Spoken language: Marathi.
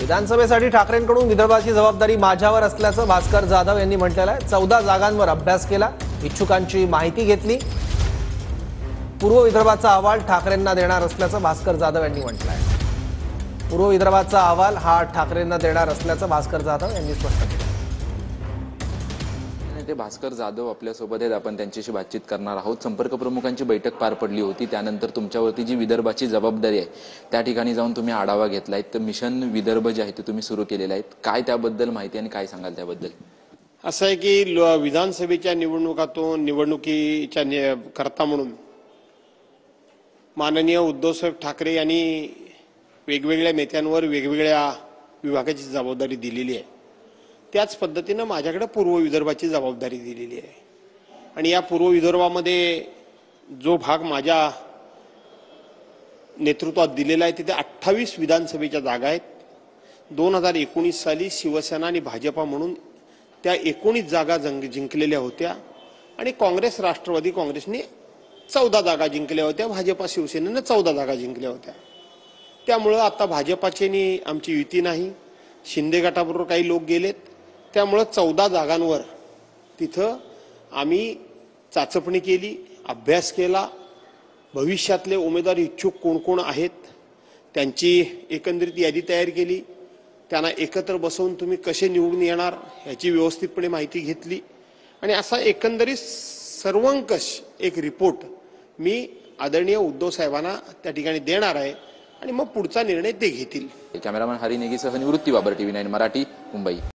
विधानसभेसाठी ठाकरेंकडून विदर्भाची जबाबदारी माझ्यावर असल्याचं भास्कर जाधव यांनी म्हटलेलं आहे। 14 जागांवर अभ्यास केला, इच्छुकांची माहिती घेतली, पूर्व विदर्भाचा अहवाल ठाकरेंना देणार असल्याचं भास्कर जाधव यांनी म्हटलं आहे। पूर्व विदर्भाचा अहवाल हा ठाकरेंना देणार असल्याचं भास्कर जाधव यांनी स्पष्ट केलं। ते भास्कर जाधव आपल्यासोबत आहेत, आपण त्यांच्याशी बातचीत करणार आहोत। संपर्क प्रमुखांची बैठक पार पडली होती, त्यानंतर तुमच्यावरती जी विदर्भाची जबाबदारी आहे त्या ठिकाणी जाऊन तुम्ही आढावा घेतलाय। तर मिशन विदर्भ जे आहे ते तुम्ही सुरू केलेलं आहे, काय त्याबद्दल माहिती आणि काय सांगाल त्याबद्दल? असं आहे की विधानसभेच्या निवडणुकीच्या करता म्हणून माननीय उद्धवसाहेब ठाकरे यांनी वेगवेगळ्या नेत्यांवर वेगवेगळ्या विभागाची जबाबदारी दिलेली आहे। त्याच पद्धतीने माझ्याकडे पूर्व विदर्भाची जबाबदारी दिलेली आहे आणि या पूर्व विदर्भामध्ये जो भाग माझ्या नेतृत्वात दिलेला आहे तिथे 28 विधानसभेच्या जागा आहेत। 2019 साली शिवसेना आणि भाजपा म्हणून त्या 19 जागा जिंकलेल्या होत्या आणि काँग्रेस राष्ट्रवादी काँग्रेसने 14 जागा जिंकल्या होत्या, भाजपा शिवसेनेने 14 जागा जिंकल्या होत्या। त्यामुळे आता भाजपाची आमची युती नाही, शिंदे गटाबरोबर काही लोक गेलेत, त्यामुळे 14 जागांवर तिथं आम्ही चाचपणी केली, अभ्यास केला, भविष्यातले उमेदवार इच्छुक कोण कोण आहेत त्यांची एकंदरीत यादी तयार केली, त्यांना एकत्र बसवून तुम्ही कसे निवडून येणार याची व्यवस्थितपणे माहिती घेतली आणि असा एकंदरीत सर्वंकष एक रिपोर्ट मी आदरणीय उद्धव साहेबांना त्या ठिकाणी देणार आहे आणि मग पुढचा निर्णय ते घेतील। कॅमेरामॅन हरी नेगीसह निवृत्ती बाबर, TV9 मराठी, मुंबई।